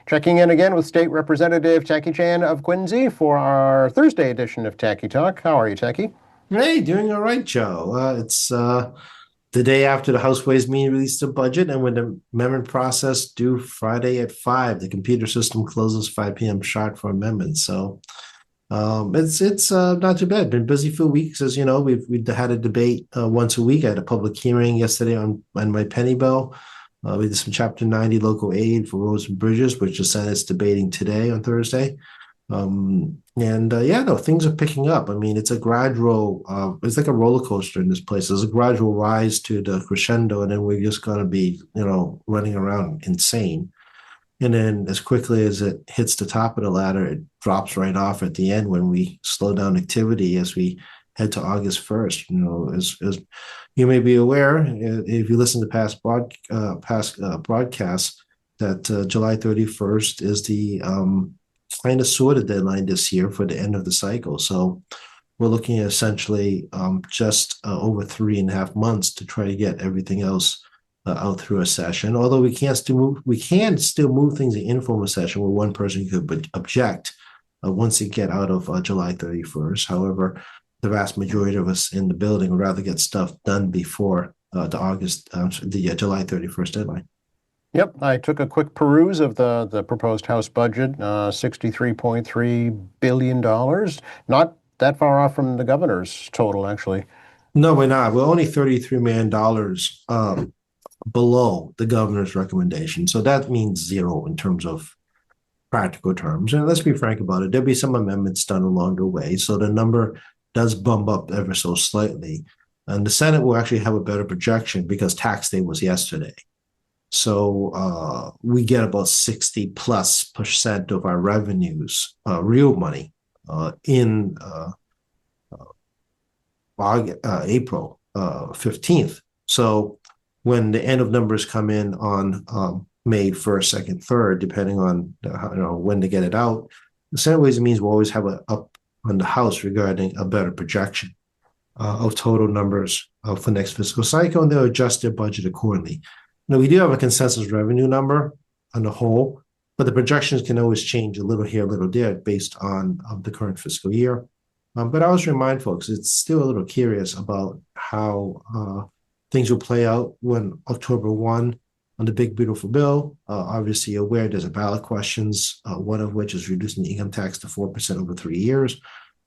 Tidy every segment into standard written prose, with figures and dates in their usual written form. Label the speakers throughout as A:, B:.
A: Checking in again with State Representative Tackey Chan of Quincy for our Thursday edition of Tackey Talk. How are you, Tackey?
B: Hey, doing all right, Joe. It's the day after the House Ways Meeting released the budget, and with the amendment process due Friday at 5, the computer system closes 5 p.m. sharp for amendments. So it's not too bad. Been busy for weeks, as you know. We've had a debate once a week. I had a public hearing yesterday on my penny bill. We did some Chapter 90 local aid for roads and bridges, which the Senate's debating today on Thursday. No, things are picking up. I mean, it's a gradual, it's like a roller coaster in this place. There's a gradual rise to the crescendo, and then we're just going to be, running around insane. And then as quickly as it hits the top of the ladder, it drops right off at the end when we slow down activity as we head to August 1st. As you may be aware, if you listen to past broadcasts, that July 31st is the kind of sort of deadline this year for the end of the cycle. So we're looking at essentially just over 3.5 months to try to get everything else out through a session. Although we can still move things in informal session where one person could object once they get out of July 31st. However, the vast majority of us in the building would rather get stuff done before the July 31st deadline.
A: Yep, I took a quick peruse of the proposed House budget, $63.3 billion. Not that far off from the governor's total, actually.
B: No, we're not. We're only $33 million below the governor's recommendation. So that means zero in terms of practical terms. And let's be frank about it. There'll be some amendments done along the way. So the number does bump up ever so slightly. And the Senate will actually have a better projection because tax day was yesterday. So we get about 60+% of our revenues, real money, in April 15th. So when the end of numbers come in on May 1st, 2nd, 3rd, depending on when to get it out, the Senate Ways and Means will always have up on the House regarding a better projection of total numbers for next fiscal cycle, and they'll adjust their budget accordingly. We do have a consensus revenue number on the whole, but the projections can always change a little here, a little there based on the current fiscal year. But I always remind folks, it's still a little curious about how things will play out when October 1 on the big beautiful bill. Obviously, you're aware there's a ballot questions, one of which is reducing the income tax to 4% over 3 years.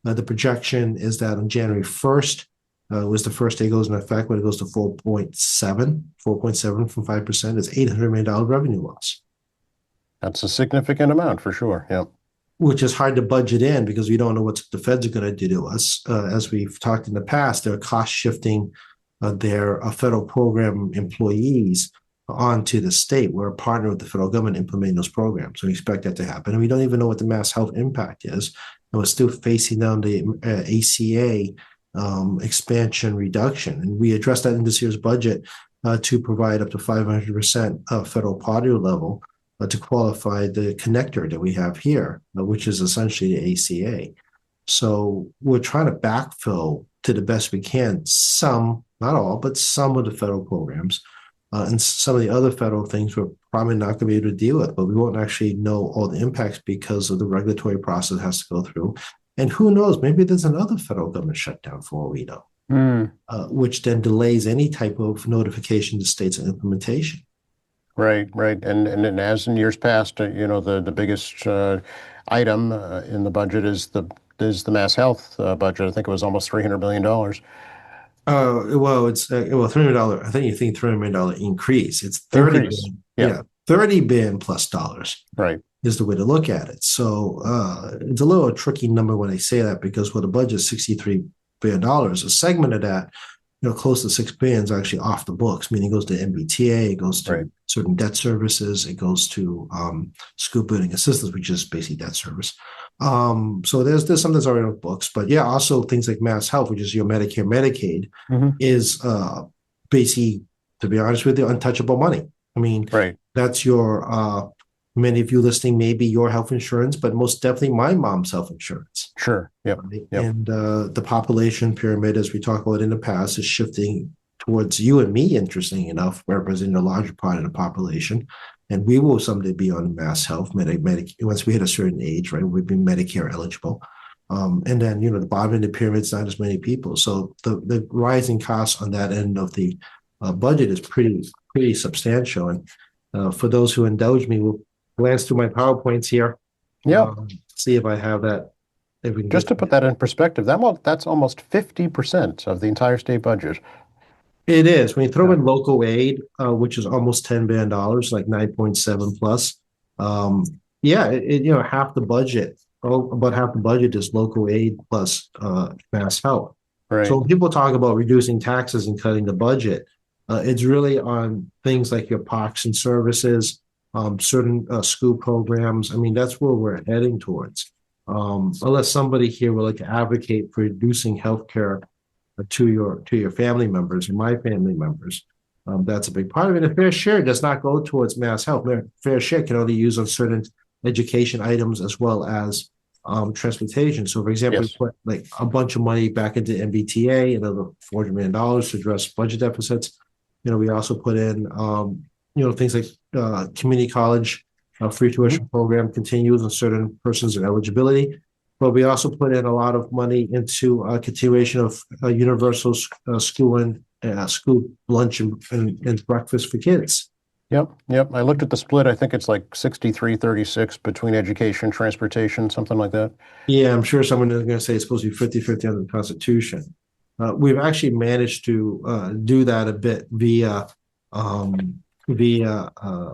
B: The projection is that on January 1st, was the first day it goes in effect, when it goes to 4.7 from 5%, it's $800 million revenue loss.
A: That's a significant amount for sure. Yeah.
B: Which is hard to budget in because we don't know what the feds are going to do to us. As we've talked in the past, they're cost shifting their federal program employees onto the state. We're a partner with the federal government implementing those programs. So we expect that to happen. And we don't even know what the mass health impact is. And we're still facing down the ACA expansion reduction. And we addressed that in this year's budget to provide up to 500% federal poverty level to qualify the connector that we have here, which is essentially the ACA. So we're trying to backfill to the best we can some, not all, but some of the federal programs. And some of the other federal things we're probably not going to be able to deal with, but we won't actually know all the impacts because of the regulatory process has to go through. And who knows, maybe there's another federal government shutdown for all we know, which then delays any type of notification to states and implementation.
A: Right. And as in years past, the biggest item in the budget is the mass health budget. I think it was almost $300 million.
B: It's $300. I think you think $300 million increase. It's 30
A: Increase.
B: billion. Yeah, 30 billion plus dollars.
A: Right.
B: Is the way to look at it. So it's a little tricky number when I say that because the budget is $63 billion, a segment of that, close to $6 billion is actually off the books, meaning it goes to MBTA, it goes to certain debt services, it goes to school building assistance, which is basically debt service. So there's something that's already on the books, but yeah, also things like mass health, which is your Medicare, Medicaid, is basically, to be honest with you, untouchable money. I mean, that's your many of you listening, maybe your health insurance, but most definitely my mom's health insurance.
A: Sure. Yep.
B: Right? Yep. And the population pyramid, as we talked about in the past, is shifting towards you and me, interesting enough, representing a larger part of the population. and we will someday be on mass health, once we hit a certain age, right? We'd be Medicare eligible. And then, the bottom of the pyramid is not as many people. So the rising costs on that end of the budget is pretty substantial. And for those who indulge me, we'll glance through my PowerPoints here.
A: Yeah.
B: See if I have that. If we can
A: Just to put that in perspective, that's almost 50% of the entire state budget.
B: It is. When you throw
A: Yeah.
B: in local aid, which is almost $10 billion, like 9.7 plus, yeah, half the budget, about half the budget is local aid plus mass health.
A: Right.
B: So when people talk about reducing taxes and cutting the budget, it's really on things like your parks and services, certain school programs. I mean, that's where we're heading towards. Unless somebody here would like to advocate for reducing healthcare to your family members or my family members. That's a big part of it. A fair share does not go towards mass health. Fair share can only use on certain education items as well as transportation. So, for example,
A: Yes.
B: we put like a bunch of money back into MBTA, another $400 million to address budget deficits. We also put in, things like community college free tuition program continues on certain persons of eligibility. But we also put in a lot of money into a continuation of universal school and school lunch and breakfast for kids.
A: Yep. I looked at the split. I think it's like 63-36 between education and transportation, something like that.
B: Yeah, I'm sure someone is going to say it's supposed to be 50-50 under the Constitution. We've actually managed to do that a bit via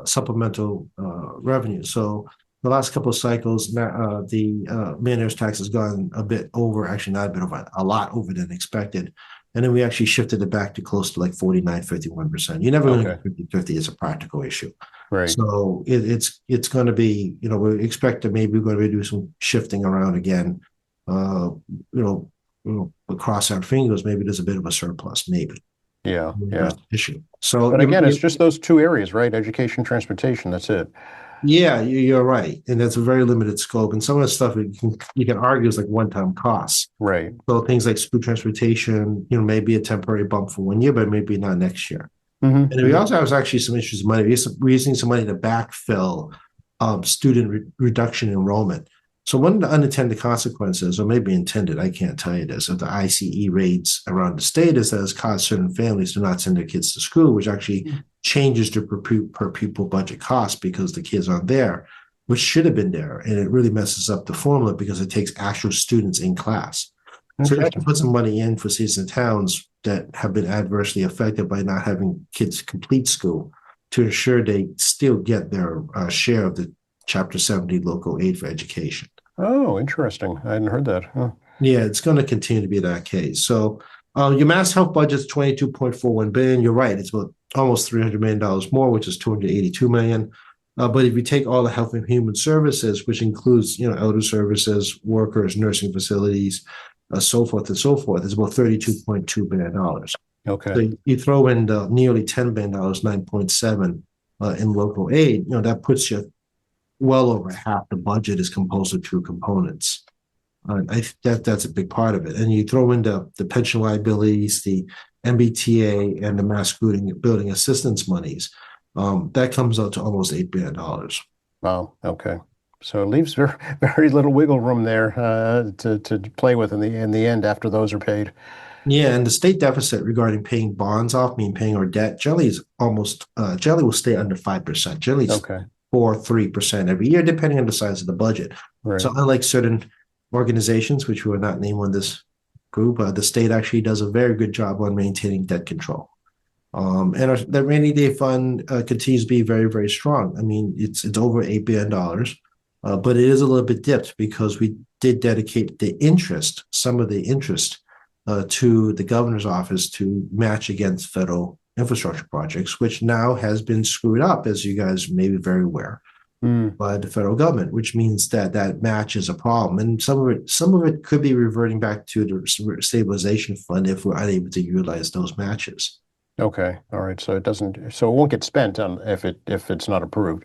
B: supplemental revenue. So the last couple of cycles, the mayor's tax has gone a bit over, actually not a bit over, a lot over than expected. And then we actually shifted it back to close to like 49-51%. You're never going to get 50-50. It's a practical issue.
A: Right.
B: So it's going to be, we expect that maybe we're going to do some shifting around again. Across our fingers, maybe there's a bit of a surplus, maybe.
A: Yeah.
B: Issue. So,
A: but again, it's just those two areas, right? Education, transportation. That's it.
B: Yeah, you're right, and that's a very limited scope. And some of the stuff you can argue is like one-time costs.
A: Right.
B: So things like school transportation, maybe a temporary bump for 1 year, but maybe not next year.
A: Mm-hmm.
B: And we also have actually some issues of money. We're using some money to backfill student reduction enrollment. So one of the unintended consequences, or maybe intended, I can't tell you this, of the ICE rates around the state is that it's caused certain families to not send their kids to school, which actually changes the per pupil budget cost because the kids aren't there, which should have been there. And it really messes up the formula because it takes actual students in class. So you have to put some money in for cities and towns that have been adversely affected by not having kids complete school to ensure they still get their share of the Chapter 70 local aid for education.
A: Oh, interesting. I hadn't heard that. Huh.
B: Yeah, it's going to continue to be that case. So your mass health budget is $22.41 billion. You're right. It's about almost $300 million more, which is $282 million. But if you take all the health and human services, which includes, elder services, workers, nursing facilities, so forth and so forth, it's about $32.2 billion.
A: Okay.
B: So you throw in the nearly $10 billion, 9.7 in local aid, that puts you well over half the budget is composed of two components. That's a big part of it. And you throw in the pension liabilities, the MBTA, and the mass building assistance monies. That comes out to almost $8 billion.
A: Wow. Okay. So it leaves very, very little wiggle room there to play with in the end after those are paid.
B: Yeah, and the state deficit regarding paying bonds off, paying our debt, generally is generally will stay under 5%. Generally, it's 4-3% every year, depending on the size of the budget.
A: Right. So
B: unlike certain organizations, which we will not name on this group, the state actually does a very good job on maintaining debt control. And the rainy day fund continues to be very, very strong. It's over $8 billion, but it is a little bit dipped because we did dedicate some of the interest to the governor's office to match against federal infrastructure projects, which now has been screwed up, as you guys may be very aware, by the federal government, which means that match is a problem. And some of it could be reverting back to the stabilization fund if we're unable to utilize those matches.
A: Okay. All right. So it won't get spent if it's not approved.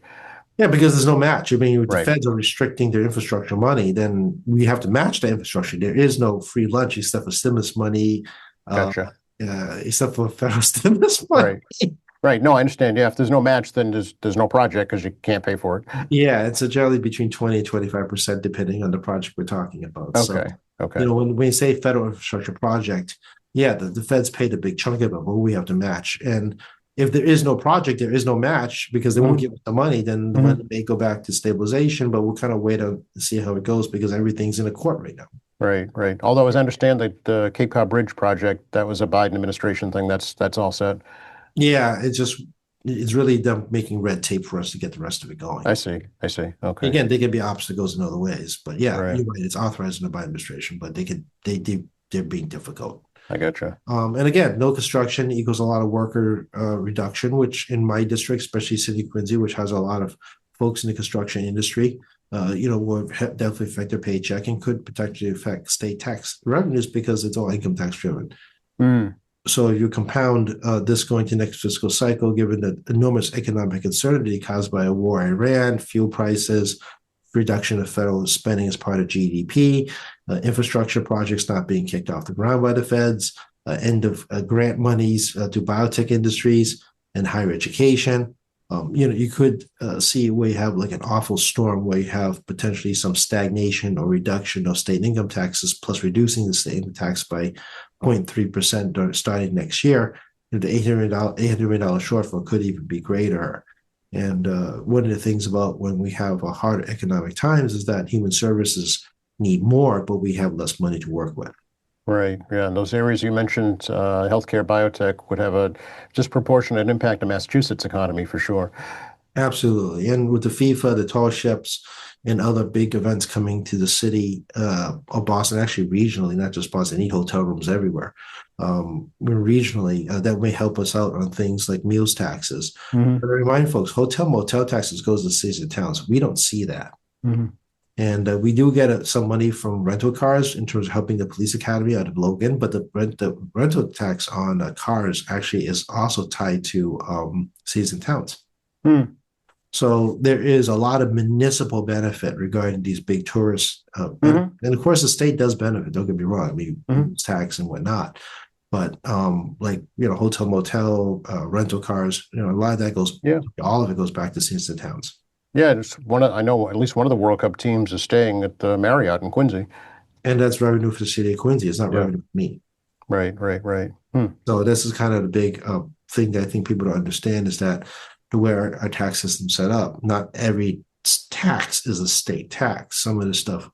B: Yeah, because there's no match. If the
A: Right.
B: feds are restricting their infrastructure money, then we have to match the infrastructure. There is no free lunch except for stimulus money.
A: Gotcha.
B: Except for federal stimulus money.
A: Right. Right. No, I understand. Yeah, if there's no match, then there's no project because you can't pay for it.
B: Yeah, it's a generally between 20 and 25%, depending on the project we're talking about. So,
A: Okay. Okay.
B: when you say federal infrastructure project, yeah, the feds paid a big chunk of it, but we have to match. And if there is no project, there is no match because they won't
A: Hmm.
B: give us the money, then the
A: Hmm.
B: money may go back to stabilization, but we'll kind of wait to see how it goes because everything's in a court right now.
A: Right. Right. Although, as I understand, the Cape Cod Bridge project, that was a Biden administration thing. That's all set.
B: Yeah, it's really them making red tape for us to get the rest of it going.
A: I see. I see. Okay.
B: Again, they can be obstacles in other ways, but yeah,
A: Right.
B: you're right. It's authorized in the Biden administration, but they're being difficult.
A: I gotcha.
B: And again, no construction equals a lot of worker reduction, which in my district, especially City of Quincy, which has a lot of folks in the construction industry, will definitely affect their paycheck and could potentially affect state tax revenues because it's all income tax driven.
A: Mm.
B: So if you compound this going to next fiscal cycle, given the enormous economic uncertainty caused by a war in Iran, fuel prices, reduction of federal spending as part of GDP, infrastructure projects not being kicked off the ground by the feds, end of grant monies to biotech industries and higher education. You could see where you have like an awful storm where you have potentially some stagnation or reduction of state income taxes, plus reducing the state income tax by 0.3% starting next year. The $800 shortfall could even be greater. And one of the things about when we have a hard economic times is that human services need more, but we have less money to work with.
A: Right. Yeah. And those areas you mentioned, healthcare, biotech, would have a disproportionate impact on Massachusetts economy for sure.
B: Absolutely. And with the FIFA, the tall ships, and other big events coming to the city of Boston, actually regionally, not just Boston, they need hotel rooms everywhere. Regionally, that may help us out on things like meals taxes.
A: Hmm.
B: But I remind folks, hotel motel taxes goes to cities and towns. We don't see that.
A: Hmm.
B: And we do get some money from rental cars in terms of helping the police academy out of Logan, but the rental tax on cars actually is also tied to cities and towns.
A: Hmm.
B: So there is a lot of municipal benefit regarding these big tourist benefits.
A: Hmm.
B: And of course, the state does benefit. Don't get me wrong. I mean,
A: Hmm.
B: tax and whatnot. But like hotel, motel, rental cars, a lot of that goes,
A: Yeah.
B: all of it goes back to cities and towns.
A: Yeah. I know at least one of the World Cup teams is staying at the Marriott in Quincy.
B: And that's revenue for the city of Quincy. It's not
A: Yeah.
B: revenue for me.
A: Right. Right. Right. Hmm.
B: So this is kind of the big thing that I think people don't understand is that the way our tax system set up, not every tax is a state tax. Some of this stuff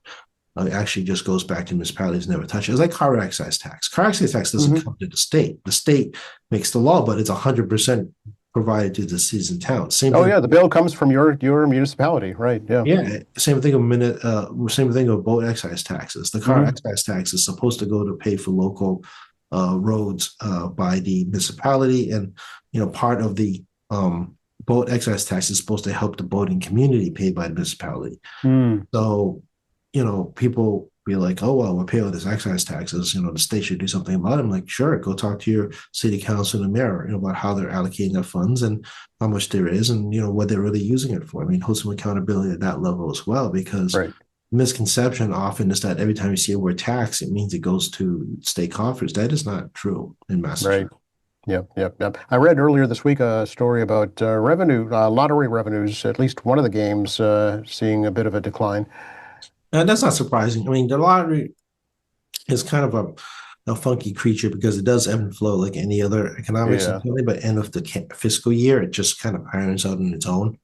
B: actually just goes back to municipalities never touch it. It's like car excise tax. Car excise tax doesn't
A: Hmm.
B: come to the state. The state makes the law, but it's 100% provided to the cities and towns. Same
A: Oh
B: thing.
A: yeah, the bill comes from your municipality, right? Yeah.
B: Yeah, same thing. Same thing with boat excise taxes. The car
A: Hmm.
B: excise tax is supposed to go to pay for local roads by the municipality, and part of the boat excise tax is supposed to help the boating community pay by the municipality.
A: Hmm.
B: So, people be like, "Oh well, we're paying all this excise taxes. The state should do something about it." I'm like, "Sure, go talk to your city council and mayor, about how they're allocating their funds and how much there is, and what they're really using it for." I mean, hold some accountability at that level as well, because
A: Right.
B: misconception often is that every time you see a word tax, it means it goes to state coffers. That is not true in
A: Right.
B: Massachusetts.
A: Yep. Yep. Yep. I read earlier this week a story about lottery revenues. At least one of the games seeing a bit of a decline.
B: And that's not surprising. I mean, the lottery is kind of a funky creature because it does ebb and flow like any other economics,
A: Yeah.
B: but end of the fiscal year, it just kind of irons out on its own.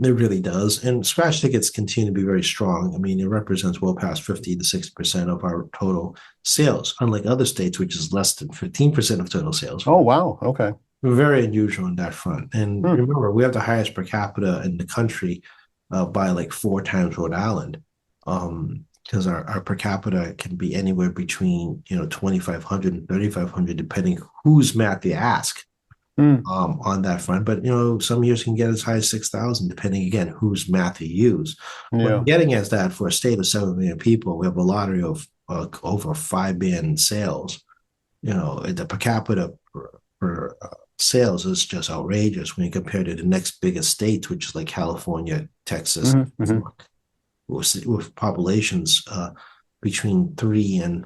B: It really does. And scratch tickets continue to be very strong. I mean, it represents well past 50 to 60% of our total sales, unlike other states, which is less than 15% of total sales.
A: Oh wow. Okay.
B: We're very unusual on that front. And
A: Hmm.
B: remember, we have the highest per capita in the country by like 4 times Rhode Island. Because our per capita can be anywhere between 2,500 and 3,500, depending whose math you ask
A: Hmm.
B: on that front. But some years can get as high as 6,000, depending again whose math you use. What I'm
A: Yeah.
B: getting at is that for a state of 7 million people, we have a lottery of over 5 billion sales. The per capita for sales is just outrageous when you compare to the next biggest states, which is like California, Texas,
A: Hmm. Hmm.
B: with populations between 3 and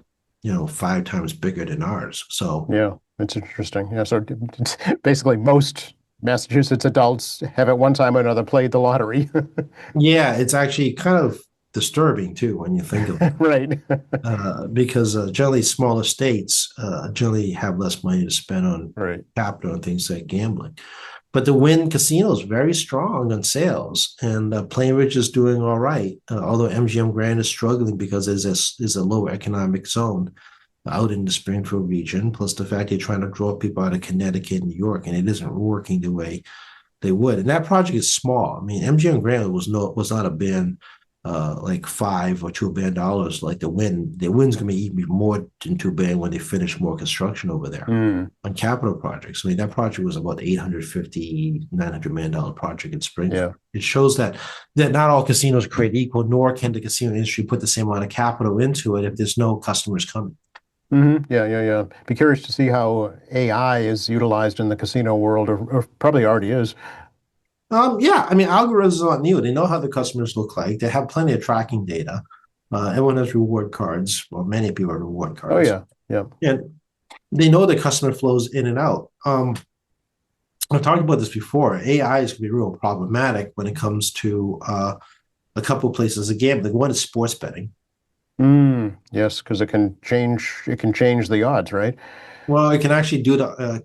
B: 5 times bigger than ours. So
A: Yeah. It's interesting. Yeah, so it's basically most Massachusetts adults have at one time or another played the lottery.
B: Yeah, it's actually kind of disturbing too when you think of
A: Right.
B: because generally smaller states generally have less money to spend on
A: Right.
B: capital and things like gambling. But the Wynn Casino is very strong on sales, and Plainridge is doing all right. Although MGM Grand is struggling because is a lower economic zone out in the Springfield region. Plus the fact they're trying to draw people out of Connecticut and New York, and it isn't working the way they would. And that project is small. I mean, MGM Grand was not a band like $5 or $2 billion like the Wynn. The Wynn's gonna be even more than $2 billion when they finish more construction over there
A: Mm,
B: on capital projects. I mean, that project was about $850-900 million project in Springfield.
A: yeah.
B: It shows that not all casinos create equal, nor can the casino industry put the same amount of capital into it if there's no customers coming.
A: Yeah, yeah, yeah. Be curious to see how AI is utilized in the casino world, or probably already is.
B: Yeah, I mean, algorithms are not new. They know how the customers look like. They have plenty of tracking data. Everyone has reward cards, or many people have reward
A: Oh
B: cards,
A: yeah, yeah.
B: and they know the customer flows in and out. I've talked about this before. AI is going to be real problematic when it comes to a couple of places of gambling. One is sports betting.
A: Yes, because it can change the odds, right?
B: Well, it can actually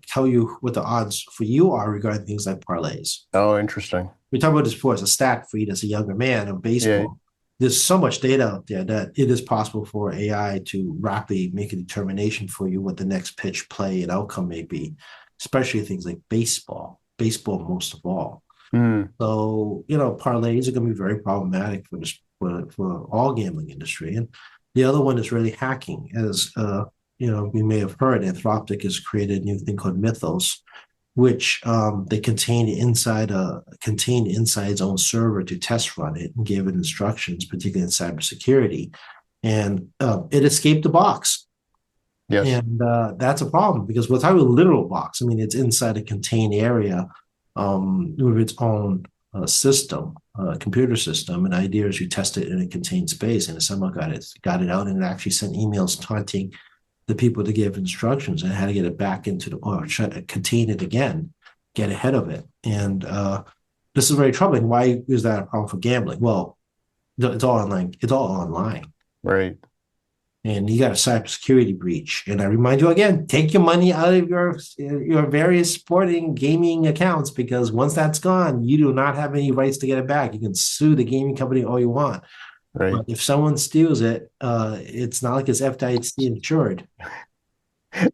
B: tell you what the odds for you are regarding things like parlays.
A: Oh, interesting.
B: We talk about this before as a stat for you as a younger man of
A: Yeah.
B: baseball. There's so much data out there that it is possible for AI to rapidly make a determination for you what the next pitch, play, and outcome may be, especially things like baseball most of all.
A: Mm,
B: So, parlays are going to be very problematic for all gambling industry. And the other one is really hacking. As we may have heard, Anthropic has created a new thing called Mythos, which they contained inside its own server to test run it and gave it instructions, particularly in cybersecurity. And it escaped the box.
A: yes.
B: And that's a problem because without a literal box, I mean, it's inside a contained area with its own computer system. And the idea is you test it in a contained space, and if someone got it out, and it actually sent emails taunting the people to give instructions and how to get it back into or contain it again, get ahead of it. And this is very troubling. Why is that a problem for gambling? Well, it's all online. It's all online.
A: Right.
B: And you got a cybersecurity breach. And I remind you again, take your money out of your various sporting gaming accounts, because once that's gone, you do not have any rights to get it back. You can sue the gaming company all you want.
A: Right.
B: But if someone steals it, it's not like it's FDIC insured.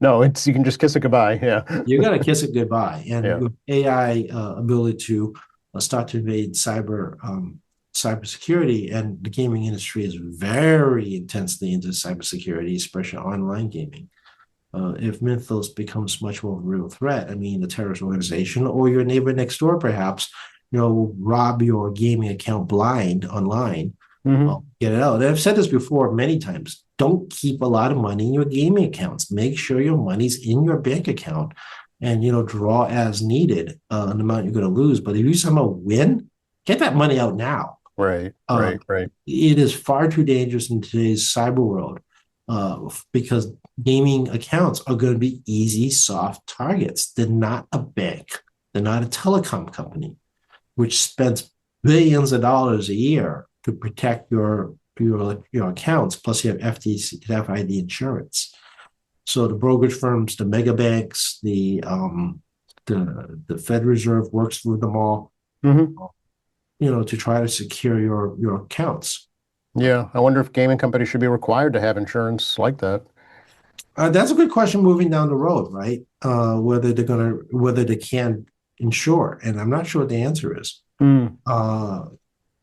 A: No, you can just kiss it goodbye. Yeah.
B: You're going to kiss it goodbye. And
A: Yeah.
B: with AI ability to start to invade cybersecurity, and the gaming industry is very intensely into cybersecurity, especially online gaming. If Mythos becomes much more of a real threat, I mean, a terrorist organization or your neighbor next door, perhaps, rob your gaming account blind online,
A: Hmm.
B: get it out. And I've said this before many times. Don't keep a lot of money in your gaming accounts. Make sure your money's in your bank account, and draw as needed an amount you're going to lose. But if you somehow win, get that money out now.
A: Right.
B: Uh,
A: Right. Right.
B: it is far too dangerous in today's cyber world because gaming accounts are going to be easy, soft targets. They're not a bank. They're not a telecom company, which spends billions of dollars a year to protect your accounts. Plus, you have FTC, FID insurance. So the brokerage firms, the mega banks, the Fed Reserve works with them all,
A: Hmm.
B: to try to secure your accounts.
A: Yeah. I wonder if gaming companies should be required to have insurance like that.
B: That's a good question moving down the road, right? Whether they can insure, and I'm not sure what the answer is.
A: Mm,
B: Uh,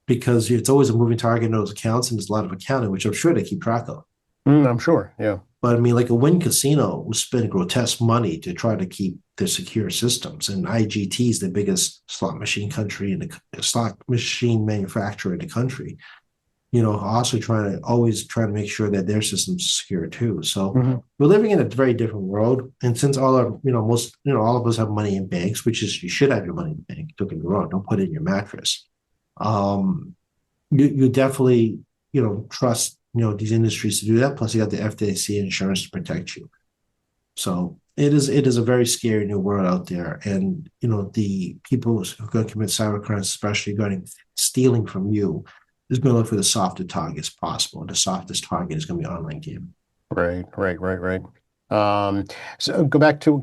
B: because it's always a moving target in those accounts, and there's a lot of accounting, which I'm sure they keep track of.
A: I'm sure. Yeah.
B: But I mean, like a Wynn Casino will spend grotesque money to try to keep their secure systems, and IGT is the biggest slot machine slot machine manufacturer in the country. Also always trying to make sure that their systems are secure too. So
A: Hmm.
B: we're living in a very different world. And since all of us have money in banks, which is, you should have your money in the bank. Don't get me wrong. Don't put it in your mattress. You definitely, trust, these industries to do that. Plus you got the FDIC insurance to protect you. So it is a very scary new world out there, and the people who are going to commit cyber crimes, especially regarding stealing from you, is going to look for the softest target as possible. And the softest target is going to be online gaming.
A: Right, right, right, right. Um, so can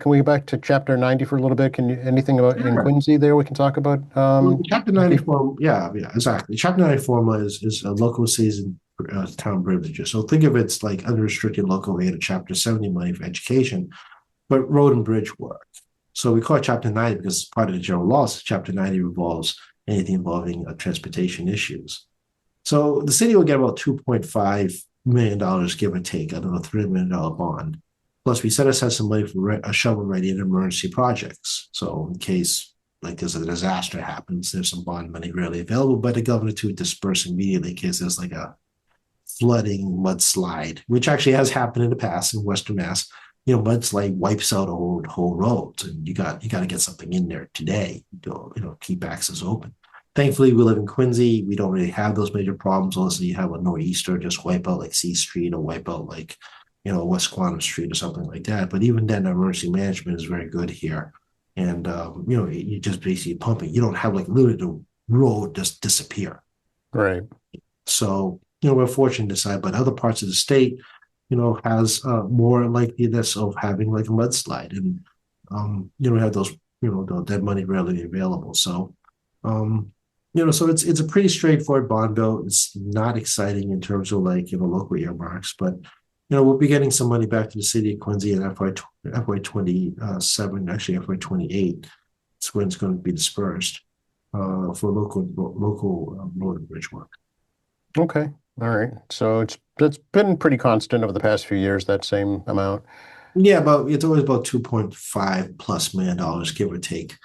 A: we go back to chapter 90 for a little bit? Anything about in
B: Sure.
A: Quincy there we can talk about?
B: Well, the Chapter 90
A: Tackey?
B: form, yeah, exactly. Chapter 90 formula is a local season town privileges. So think of it's like unrestricted local aid or Chapter 70 money for education, but road and bridge work. So we call it Chapter 90 because it's part of the general laws. Chapter 90 involves anything involving transportation issues. So the city will get about $2.5 million, give or take, out of a $3 million bond. Plus, we set aside some money for a shovel-ready and emergency projects. So in case like there's a disaster happens, there's some bond money readily available by the governor to disperse immediately in case there's like a flooding mudslide, which actually has happened in the past in Western Mass. Mudslide wipes out whole roads, and you got to get something in there today to keep access open. Thankfully, we live in Quincy. We don't really have those major problems unless you have a nor'easter just wipe out like C Street or wipe out like West Quantum Street or something like that. But even then, emergency management is very good here, and you just basically pumping. You don't have like literally the road just disappear.
A: Right.
B: So we're fortunate this side, but other parts of the state has more likeliness of having like a mudslide, and we have those that money readily available. So so it's a pretty straightforward bond bill. It's not exciting in terms of like local earmarks, but we'll be getting some money back to the city of Quincy in FY 27, actually FY 28. It's when it's going to be dispersed for local road and bridge work.
A: Okay. All right. So it's been pretty constant over the past few years, that same amount.
B: Yeah, but it's always about 2.5+ million, give or take,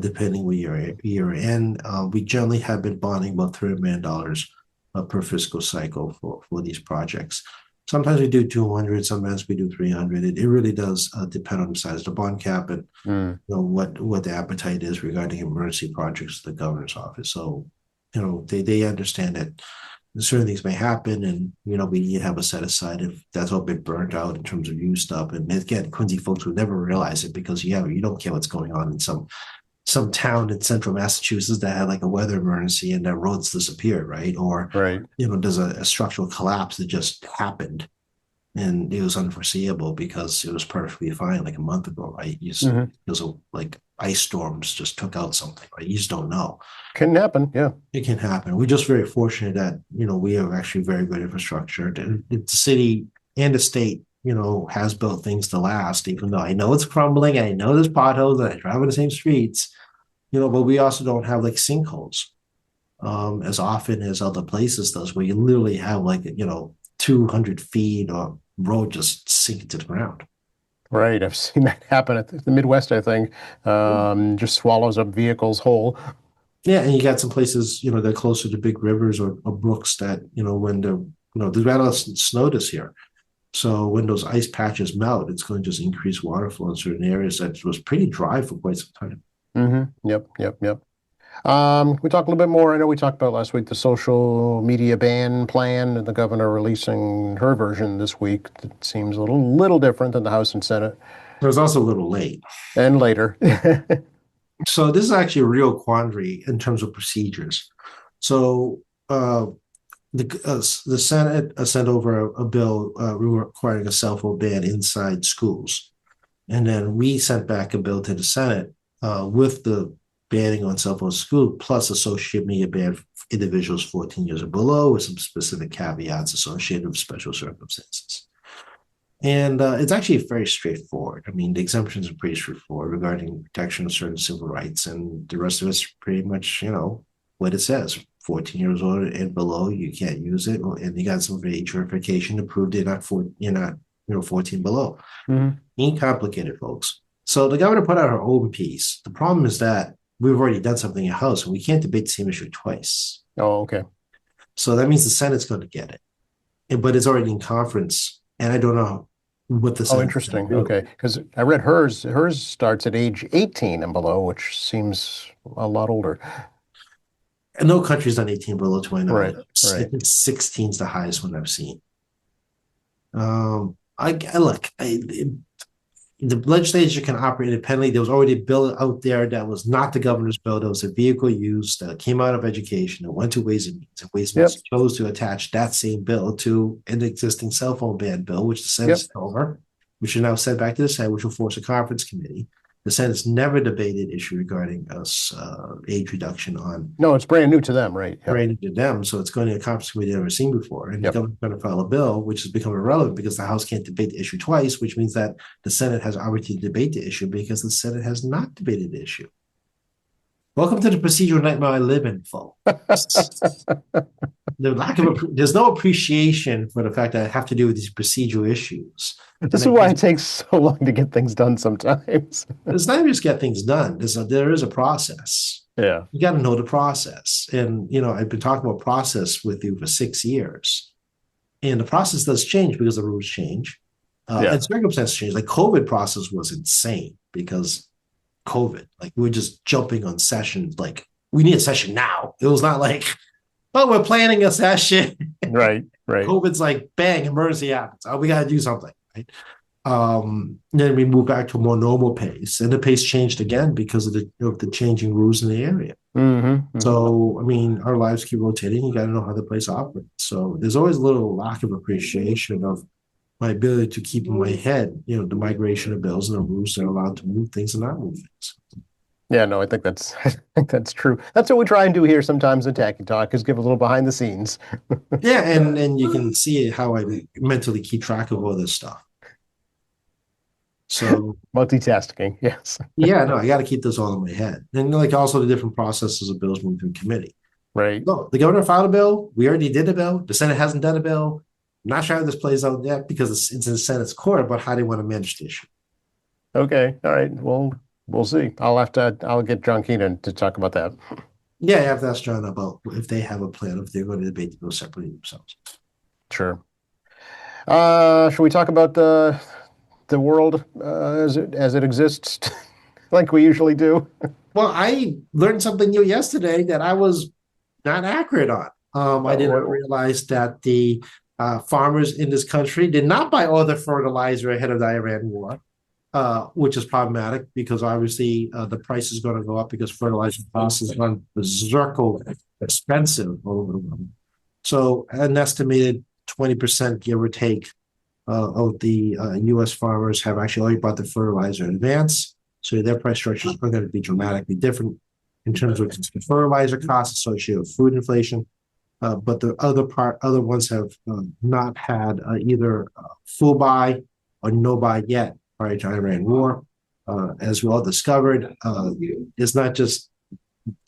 B: depending what you're in. We generally have been bonding about $3 million per fiscal cycle for these projects. Sometimes we do 200, sometimes we do 300. It really does depend on the size of the bond cap and
A: Mm,
B: what the appetite is regarding emergency projects to the governor's office. So, they understand that certain things may happen, and we need to have a set aside if that's all been burnt out in terms of used stuff. And again, Quincy folks would never realize it because you don't care what's going on in some town in central Massachusetts that had like a weather emergency and their roads disappeared, right? Or
A: right.
B: there's a structural collapse that just happened and it was unforeseeable because it was perfectly fine like a month ago, right?
A: Hmm.
B: Because of like ice storms just took out something, right? You just don't know.
A: Can happen. Yeah.
B: It can happen. We're just very fortunate that we have actually very good infrastructure. The city and the state, has built things to last. Even though I know it's crumbling, I know there's potholes, and I drive on the same streets, but we also don't have like sinkholes as often as other places does, where you literally have like 200 feet of road just sink to the ground.
A: Right. I've seen that happen at the Midwest, I think. Just swallows up vehicles whole.
B: Yeah, and you got some places, they're closer to big rivers or brooks that, when there's been a lot of snow this year. So when those ice patches melt, it's going to just increase water flow in certain areas that was pretty dry for quite some time.
A: Yep. Yep. Yep. We talk a little bit more. I know we talked about last week the social media ban plan and the governor releasing her version this week. It seems a little different than the House and Senate.
B: It was also a little late.
A: And later.
B: So this is actually a real quandary in terms of procedures. So the Senate sent over a bill requiring a cell phone ban inside schools, and then we sent back a bill to the Senate with the banning on cell phones in school plus a social media ban for individuals 14 years or below, with some specific caveats associated with special circumstances. And it's actually very straightforward. I mean, the exemptions are pretty straightforward regarding protection of certain civil rights, and the rest of it's pretty much, what it says. 14 years old and below, you can't use it, and you got some age verification to prove you're not 14 below.
A: Mhm.
B: Ain't complicated, folks. So the governor put out her own piece. The problem is that we've already done something in the House, and we can't debate the same issue twice.
A: Oh, okay.
B: So that means the Senate's going to get it, but it's already in conference, and I don't know what the
A: Oh,
B: Senate's going
A: interesting.
B: to do.
A: Okay. Because I read hers. Hers starts at age 18 and below, which seems a lot older.
B: And no country's done 18 below, to my
A: Right.
B: knowledge. I
A: Right.
B: think 16 is the highest one I've seen. I look, the legislature can operate independently. There was already a bill out there that was not the governor's bill. There was a vehicle used that came out of education and went to Ways and Means. And Ways and
A: Yep.
B: Means chose to attach that same bill to an existing cell phone ban bill, which the Senate
A: Yep.
B: sent over, which is now sent back to the Senate, which will force a conference committee. The Senate's never debated issue regarding age reduction on
A: No, it's brand new to them, right? Yep.
B: brand new to them. So it's going to a conference committee they've never seen before. And
A: Yep.
B: the government's going to file a bill, which has become irrelevant because the House can't debate the issue twice, which means that the Senate has opportunity to debate the issue because the Senate has not debated the issue. Welcome to the procedural nightmare I live in, folks. There's no appreciation for the fact that I have to deal with these procedural issues.
A: This is why it takes so long to get things done sometimes.
B: It's not just get things done. There is a process.
A: Yeah.
B: You got to know the process. And, I've been talking about process with you for 6 years. And the process does change because the rules change. And circumstances change. Like COVID process was insane because COVID, like we were just jumping on sessions. Like we need a session now. It was not like, oh, we're planning a session.
A: Right.
B: COVID's like, bang, emergency happens. Oh, we got to do something, right? Then we moved back to a more normal pace, and the pace changed again because of the changing rules in the area.
A: Mm-hmm.
B: So, our lives keep rotating. You got to know how the place operates. So there's always a little lack of appreciation of my ability to keep in my head, the migration of bills and the rules that are allowed to move things and not move things.
A: Yeah, no, I think that's true. That's what we try and do here sometimes in Tackey Talk is give a little behind the scenes.
B: Yeah, and you can see how I mentally keep track of all this stuff. So
A: multitasking, yes.
B: Yeah, no, I got to keep this all in my head. And like also the different processes of bills moving through committee.
A: Right.
B: No, the governor filed a bill. We already did a bill. The Senate hasn't done a bill. I'm not sure how this plays out yet because it's in the Senate's court about how they want to manage the issue.
A: Okay. All right. Well, we'll see. I'll get John Keenan to talk about that.
B: Yeah, you have to ask John about if they have a plan, if they're going to debate the bill separately themselves.
A: Sure. Should we talk about the world as it exists, like we usually do?
B: Well, I learned something new yesterday that I was not accurate on. I didn't realize that the farmers in this country did not buy all the fertilizer ahead of the Iran war, which is problematic because obviously the price is going to go up because fertilizer costs has gone berserk expensive all over the world. So an estimated 20%, give or take, of the U.S. farmers have actually already bought the fertilizer in advance. So their price structures are going to be dramatically different in terms of the fertilizer costs associated with food inflation. But the other ones have not had either full buy or no buy yet prior to Iran war. As we all discovered, it's not just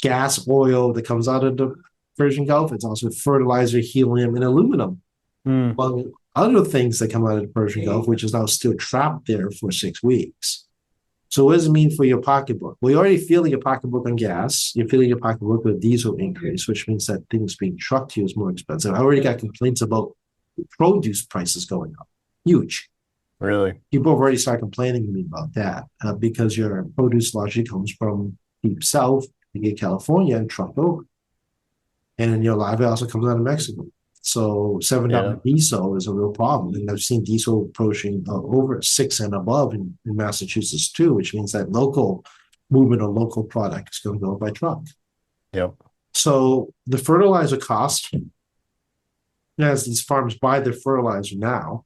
B: gas, oil that comes out of the Persian Gulf. It's also fertilizer, helium, and aluminum, among other things that come out of the Persian Gulf, which is now still trapped there for 6 weeks. So what does it mean for your pocketbook? Well, you're already feeling your pocketbook on gas. You're feeling your pocketbook with diesel increase, which means that things being trucked to you is more expensive. I already got complaints about produce prices going up. Huge.
A: Really?
B: People have already started complaining to me about that because your produce largely comes from deep south, you get California and trucked over. And your live also comes out of Mexico. So $7 diesel is a real problem. And I've seen diesel approaching over 6 and above in Massachusetts too, which means that local movement of local product is going to go by truck.
A: Yep.
B: So the fertilizer cost, as these farms buy their fertilizer now,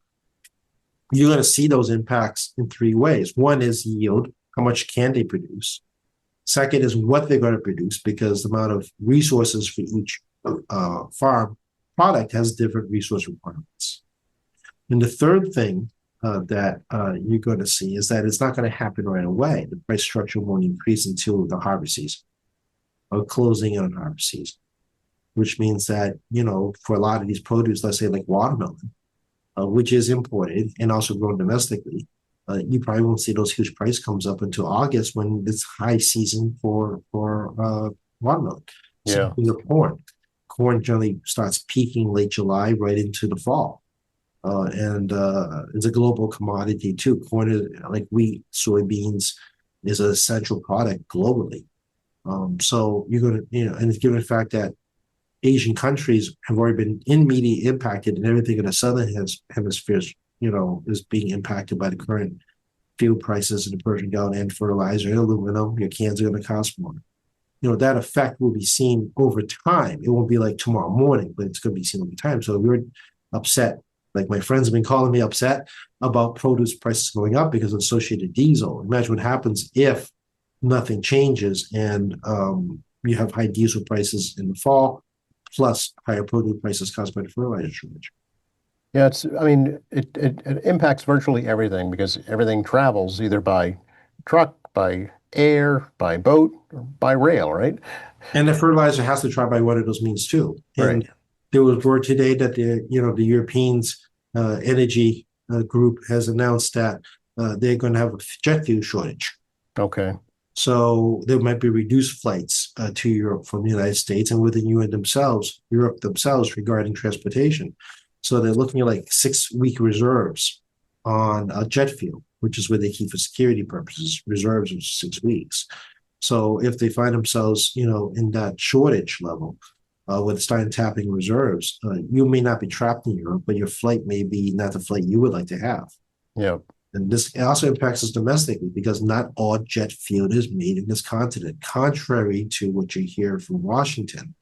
B: you're going to see those impacts in 3 ways. One is yield. How much can they produce? Second is what they're going to produce because the amount of resources for each farm product has different resource requirements. And the third thing that you're going to see is that it's not going to happen right away. The price structure won't increase until the harvest season or closing in on harvest season, which means that, for a lot of these produce, let's say like watermelon, which is imported and also grown domestically, you probably won't see those huge price comes up until August when it's high season for watermelon. So your corn generally starts peaking late July right into the fall. And it's a global commodity too. Corn is like wheat, soybeans is an essential product globally. So you're going to, and given the fact that Asian countries have already been immediately impacted and everything in the southern hemisphere, is being impacted by the current fuel prices in the Persian Gulf and fertilizer and aluminum, your cans are going to cost more. That effect will be seen over time. It won't be like tomorrow morning, but it's going to be seen over time. So if you're upset, like my friends have been calling me upset about produce prices going up because of associated diesel. Imagine what happens if nothing changes and you have high diesel prices in the fall, plus higher produce prices caused by the fertilizer shortage.
A: Yeah, it impacts virtually everything because everything travels either by truck, by air, by boat, or by rail, right?
B: And the fertilizer has to try by one of those means too.
A: Right.
B: And there was word today that the Europeans energy group has announced that they're going to have a jet fuel shortage.
A: Okay.
B: So there might be reduced flights to Europe from the United States and within Europe themselves regarding transportation. So they're looking at like 6-week reserves on jet fuel, which is where they keep for security purposes, reserves of 6 weeks. So if they find themselves, in that shortage level, with starting tapping reserves, you may not be trapped in Europe, but your flight may be not the flight you would like to have.
A: Yeah.
B: And this also impacts us domestically because not all jet fuel is made in this continent. Contrary to what you hear from Washington,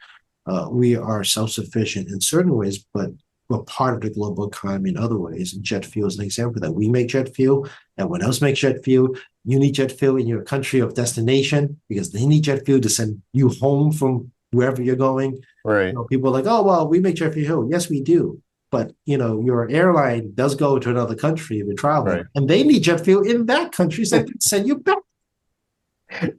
B: we are self-sufficient in certain ways, but we're part of the global economy in other ways. And jet fuel is an example that we make jet fuel, everyone else makes jet fuel. You need jet fuel in your country of destination because they need jet fuel to send you home from wherever you're going.
A: Right.
B: People are like, oh, well, we make jet fuel. Yes, we do. But, your airline does go to another country if you're traveling,
A: Right.
B: and they need jet fuel in that country so they can send you back.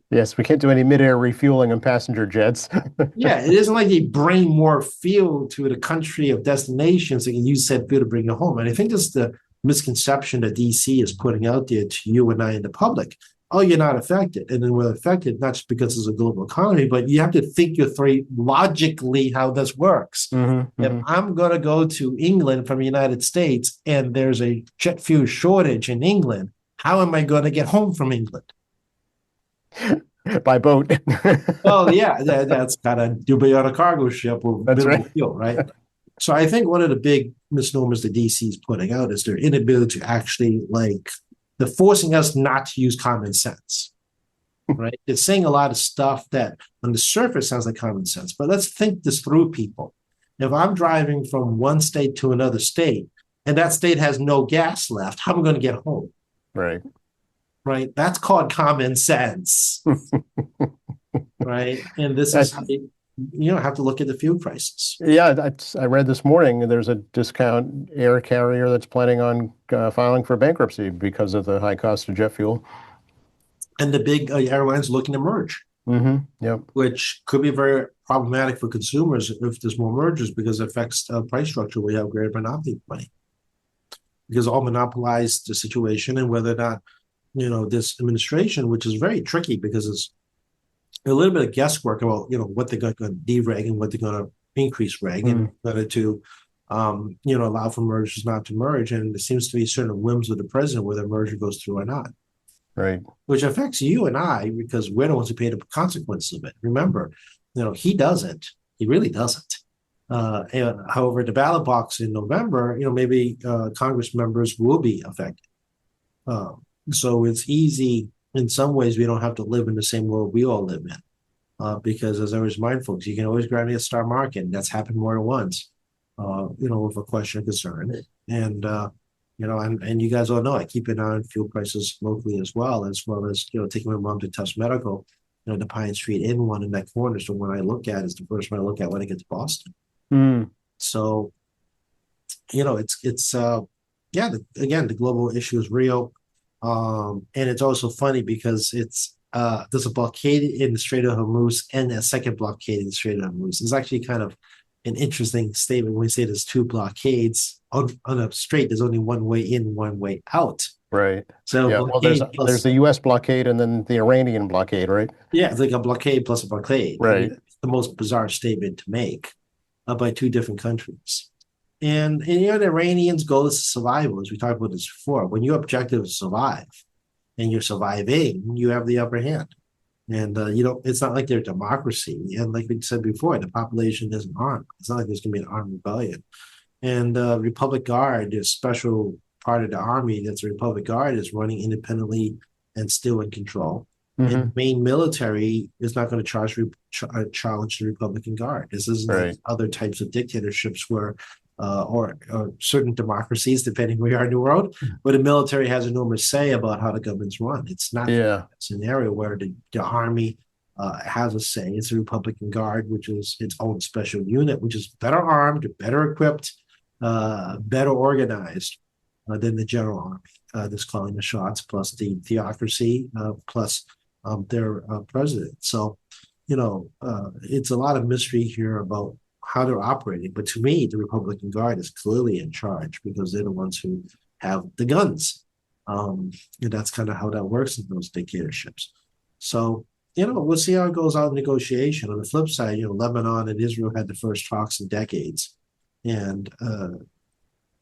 A: Yes, we can't do any midair refueling on passenger jets.
B: Yeah, it isn't like they bring more fuel to the country of destination so you can use said fuel to bring you home. And I think this is the misconception that DC is putting out there to you and I in the public. Oh, you're not affected. And then we're affected, not just because it's a global economy, but you have to think your through logically how this works. If I'm going to go to England from the United States and there's a jet fuel shortage in England, how am I going to get home from England?
A: By boat.
B: Well, yeah, that's kind of you'll be on a cargo ship with
A: That's
B: minimal
A: right.
B: fuel, right? So I think one of the big misnomers the DC is putting out is their inability to actually they're forcing us not to use common sense, right? It's saying a lot of stuff that on the surface sounds like common sense, but let's think this through, people. If I'm driving from one state to another state and that state has no gas left, how am I going to get home?
A: Right.
B: Right? That's called common sense, right? And this is how you have to look at the fuel prices.
A: Yeah, I read this morning there's a discount air carrier that's planning on filing for bankruptcy because of the high cost of jet fuel.
B: And the big airlines looking to merge,
A: Yep.
B: which could be very problematic for consumers if there's more mergers because it affects price structure. We have greater monopoly money because all monopolize the situation and whether or not this administration, which is very tricky because it's a little bit of guesswork about what they're going to dereg and what they're going to increase reg and whether to allow for mergers not to merge. And there seems to be certain whims of the president whether a merger goes through or not.
A: Right.
B: Which affects you and I because we're the ones who pay the consequences of it. Remember, he doesn't. He really doesn't. However, the ballot box in November, maybe Congress members will be affected. So it's easy. In some ways, we don't have to live in the same world we all live in. Because as I always remind folks, you can always grab me a star market. And that's happened more than once, with a question of concern. And, and you guys all know I keep an eye on fuel prices locally as well as, taking my mom to Tufts Medical, the Pine Street Inn one in that corner. So when I look at it, it's the first one I look at when I get to Boston. So, again, the global issue is real. And it's also funny because there's a blockade in the Strait of Hormuz and a second blockade in the Strait of Hormuz. It's actually kind of an interesting statement when we say there's two blockades on a strait. There's only one way in, one way out.
A: Right.
B: So
A: yeah, well, there's the U.S. blockade and then the Iranian blockade, right?
B: Yeah, it's like a blockade plus a blockade.
A: Right.
B: I mean, it's the most bizarre statement to make by two different countries. And the Iranians' goal is survival, as we talked about this before. When your objective is survive and you're surviving, you have the upper hand. And it's not like they're a democracy. And like we said before, the population isn't armed. It's not like there's going to be an armed rebellion. And Republic Guard, there's special part of the army that's the Republic Guard is running independently and still in control. And the
A: Hmm.
B: main military is not going to challenge the Republican Guard. This isn't like
A: Right.
B: other types of dictatorships where, or certain democracies, depending where you are in the world, where the military has enormous say about how the government's run. It's not
A: Yeah.
B: a scenario where the army has a say. It's the Republican Guard, which is its own special unit, which is better armed, better equipped, better organized than the general army that's calling the shots, plus the theocracy, plus their president. So, it's a lot of mystery here about how they're operating. But to me, the Republican Guard is clearly in charge because they're the ones who have the guns. And that's kind of how that works in those dictatorships. So, we'll see how it goes out in negotiation. On the flip side, Lebanon and Israel had the first talks in decades. And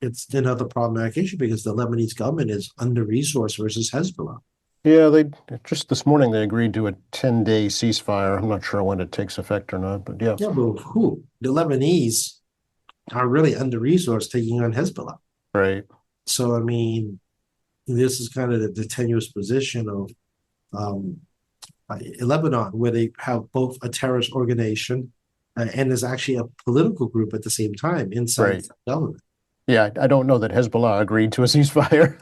B: it's another problematic issue because the Lebanese government is under resourced versus Hezbollah.
A: Yeah, they just this morning they agreed to a 10-day ceasefire. I'm not sure when it takes effect or not, but yeah.
B: Yeah, but who? The Lebanese are really under resourced taking on Hezbollah.
A: Right.
B: So, I mean, this is kind of the tenuous position of um, Lebanon, where they have both a terrorist organization and there's actually a political group at the same time inside
A: Right.
B: the government.
A: Yeah, I don't know that Hezbollah agreed to a ceasefire.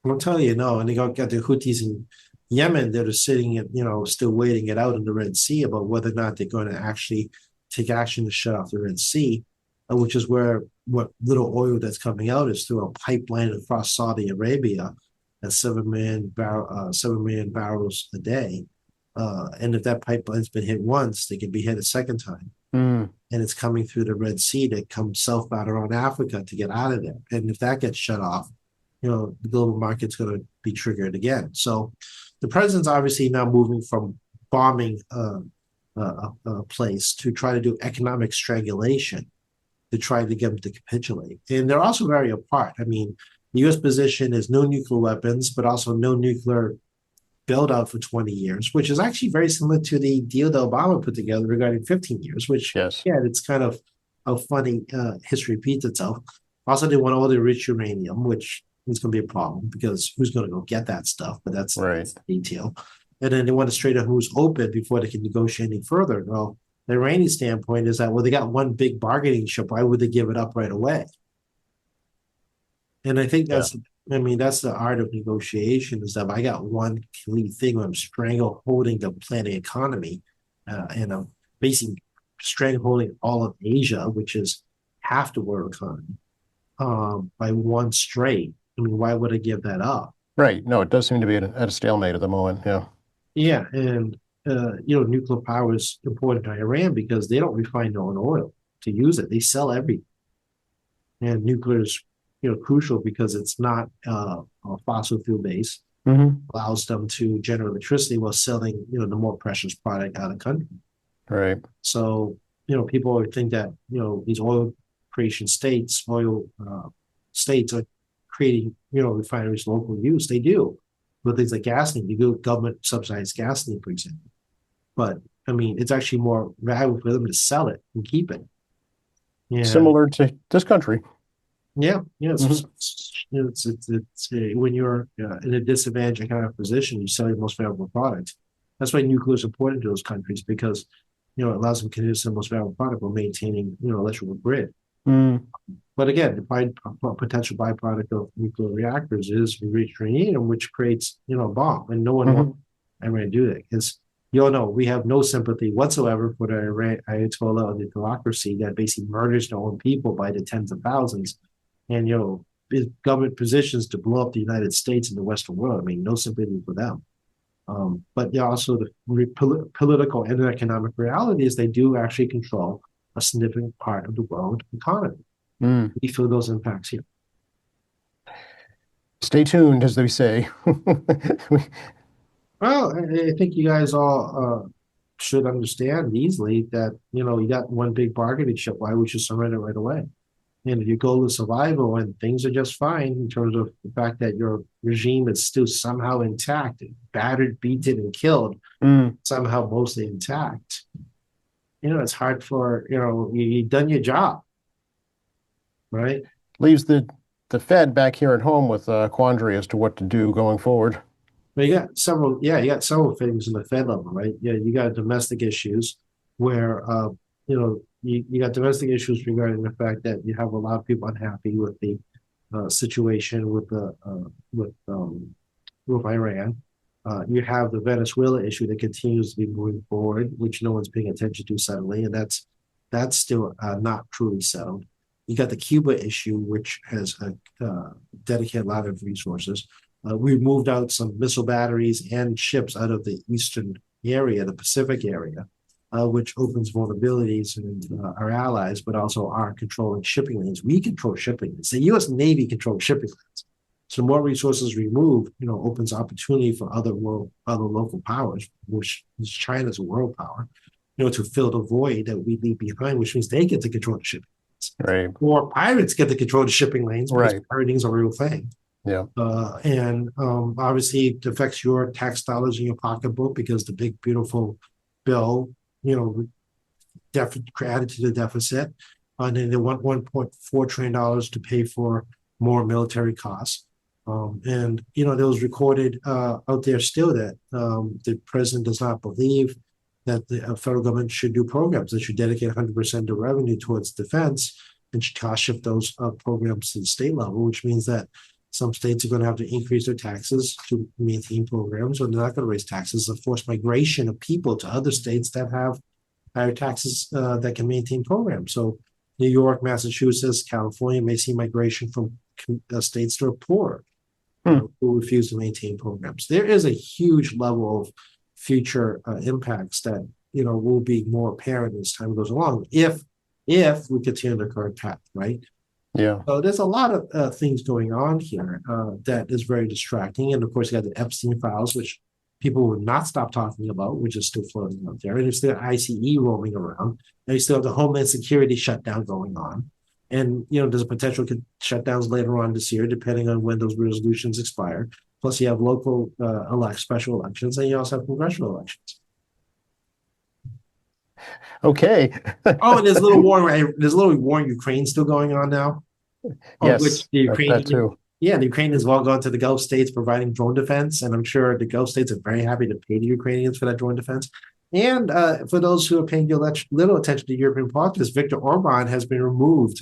B: I'll tell you, no. And they got the Houthis in Yemen that are sitting at, still waiting it out in the Red Sea about whether or not they're going to actually take action to shut off the Red Sea, which is where what little oil that's coming out is through a pipeline across Saudi Arabia at 7 million barrels a day. And if that pipeline's been hit once, they can be hit a second time.
A: Mm,
B: And it's coming through the Red Sea to come southbound around Africa to get out of there. And if that gets shut off, the global market's going to be triggered again. So the president's obviously now moving from bombing a place to try to do economic strangulation to try to get them to capitulate. And they're also very apart. I mean, the U.S. position is no nuclear weapons, but also no nuclear build out for 20 years, which is actually very similar to the deal that Obama put together regarding 15 years, which,
A: yes.
B: yeah, it's kind of a funny history repeats itself. Also, they want all the rich uranium, which is going to be a problem because who's going to go get that stuff? But that's
A: Right.
B: detail. And then they want to straight up who's open before they can negotiate any further. Well, the Iranian standpoint is that, well, they got one big bargaining chip. Why would they give it up right away? And I think
A: Yeah.
B: that's the art of negotiation is that if I got one key thing where I'm strangle holding the planet economy and I'm basically strangleholding all of Asia, which is half the world economy, by one straight. I mean, why would I give that up?
A: Right. No, it does seem to be at a stalemate at the moment. Yeah.
B: Yeah, and nuclear power is important to Iran because they don't refine their own oil to use it. They sell everything, and nuclear is crucial because it's not a fossil fuel base.
A: Hmm.
B: Allows them to generate electricity while selling the more precious product out of the country.
A: Right.
B: So people would think that these oil creation states, oil states are creating refineries local use. They do. With things like gasoline, you do government subsidized gasoline, for example. But I mean, it's actually more valuable for them to sell it and keep it. Yeah,
A: Similar to this country.
B: yeah, yeah.
A: Hmm.
B: When you're in a disadvantaged economic position, you sell your most valuable product. That's why nuclear is important to those countries because it allows them to produce the most valuable product while maintaining electrical grid.
A: Mm.
B: But again, the potential byproduct of nuclear reactors is enriched uranium, which creates a bomb, and no one
A: Hmm.
B: wants Iran to do that because you all know we have no sympathy whatsoever for the Ayatollah or the democracy that basically murders their own people by the tens of thousands, and government positions to blow up the United States and the Western world. I mean, no sympathy for them. But also the political and economic reality is they do actually control a significant part of the world economy.
A: Mm.
B: We feel those impacts here.
A: Stay tuned, as they say.
B: Well, I think you guys all should understand easily that you got one big bargaining chip. Why would you surrender right away? And if your goal is survival and things are just fine in terms of the fact that your regime is still somehow intact, battered, beaten, and killed,
A: Mm.
B: somehow mostly intact, it's hard for you've done your job, right?
A: Leaves the the Fed back here at home with a quandary as to what to do going forward.
B: But you got several things in the Fed level, right? Yeah, you got domestic issues where, you got domestic issues regarding the fact that you have a lot of people unhappy with the situation with Iran. You have the Venezuela issue that continues to be moving forward, which no one's paying attention to suddenly, and that's still not truly settled. You got the Cuba issue, which has dedicated a lot of resources. We moved out some missile batteries and ships out of the eastern area, the Pacific area, which opens vulnerabilities in our allies, but also our controlling shipping lanes. We control shipping lanes. The U.S. Navy controls shipping lanes. So more resources removed, opens opportunity for other local powers, which is China's a world power, to fill the void that we leave behind, which means they get to control the shipping lanes.
A: Right.
B: Or pirates get to control the shipping lanes because
A: Right.
B: pirating is a real thing.
A: Yeah.
B: And obviously it affects your tax dollars in your pocketbook because the big, beautiful bill, added to the deficit. And then they want $1.4 trillion to pay for more military costs. And there was recorded out there still that the president does not believe that the federal government should do programs that should dedicate 100% of revenue towards defense and should cost shift those programs to the state level, which means that some states are going to have to increase their taxes to maintain programs, or they're not going to raise taxes, a forced migration of people to other states that have higher taxes that can maintain programs. So New York, Massachusetts, California may see migration from states that are poor, who refuse to maintain programs. There is a huge level of future impacts that will be more apparent as time goes along if we continue the current path, right?
A: Yeah.
B: So there's a lot of things going on here that is very distracting. And of course, you got the Epstein files, which people will not stop talking about, which is still floating out there. And you still got ICE roaming around. And you still have the Homeland Security shutdown going on. And, there's a potential shutdowns later on this year, depending on when those resolutions expire. Plus, you have local special elections, and you also have congressional elections.
A: Okay.
B: Oh, and there's a little war in Ukraine still going on now.
A: Yes,
B: which the
A: that too.
B: Yeah, the Ukrainians have all gone to the Gulf states providing drone defense, and I'm sure the Gulf states are very happy to pay the Ukrainians for that drone defense. And for those who are paying little attention to European politics, Viktor Orban has been removed.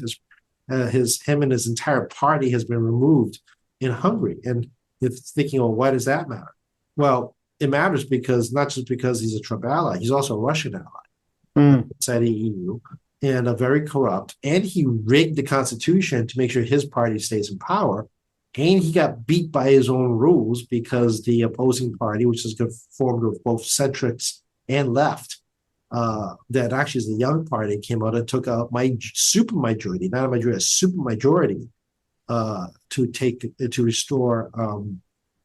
B: Him and his entire party has been removed in Hungary. And you're thinking, well, why does that matter? Well, it matters because not just because he's a Trump ally, he's also a Russian ally inside the EU, and very corrupt. And he rigged the Constitution to make sure his party stays in power. And he got beat by his own rules because the opposing party, which is formed of both centrists and left, that actually is the Young Party, came out and took a supermajority, not a majority, a supermajority, to restore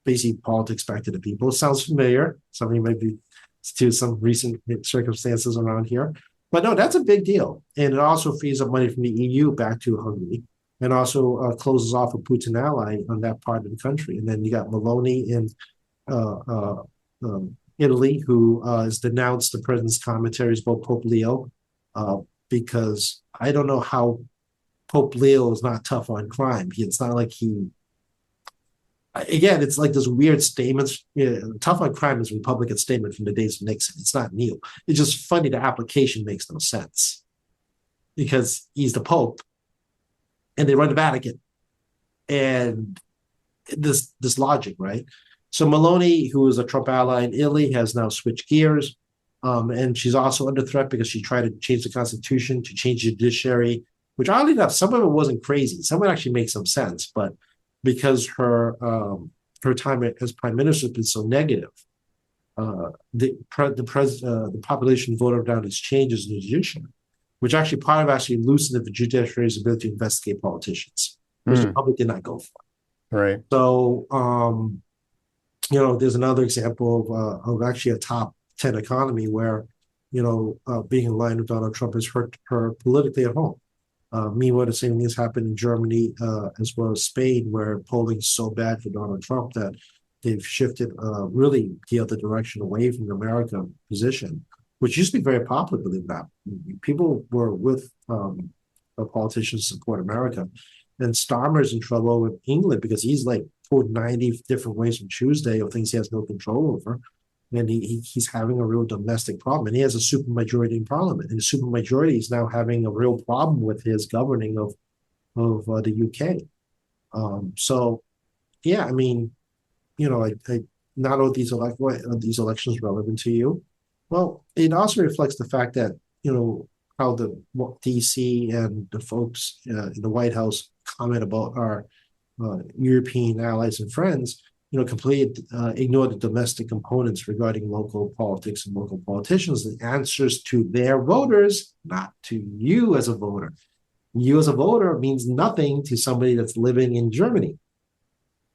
B: basic politics back to the people. It sounds familiar. Something might be to some recent circumstances around here. But no, that's a big deal. And it also frees up money from the EU back to Hungary, and also closes off a Putin ally on that part of the country. And then you got Meloni in Italy, who has denounced the president's commentaries about Pope Leo, because I don't know how Pope Leo is not tough on crime. It's not like again, it's like those weird statements. Tough on crime is a Republican statement from the days of Nixon. It's not new. It's just funny. The application makes no sense because he's the Pope and they run the Vatican, and this logic, right? So Meloni, who is a Trump ally in Italy, has now switched gears, and she's also under threat because she tried to change the Constitution, to change the judiciary, which oddly enough, some of it wasn't crazy. Some of it actually makes some sense, but because her time as prime minister has been so negative, the population voted down these changes in the judiciary, which actually loosened the judiciary's ability to investigate politicians, which the public did not go for.
A: Right.
B: So, there's another example of actually a top 10 economy where, being in line with Donald Trump has hurt her politically at home. Meanwhile, the same thing has happened in Germany as well as Spain, where polling is so bad for Donald Trump that they've shifted really the other direction away from the American position, which used to be very popular, believe it or not. People were with politicians to support America. And Starmer's in trouble with England because he's like pulled 90 different ways from Tuesday of things he has no control over. And he's having a real domestic problem. And he has a supermajority in parliament. And the supermajority is now having a real problem with his governing of the UK. So, yeah, I mean, not all these elections relevant to you. Well, it also reflects the fact that, how the DC and the folks in the White House comment about our European allies and friends, completely ignore the domestic components regarding local politics and local politicians, the answers to their voters, not to you as a voter. You as a voter means nothing to somebody that's living in Germany.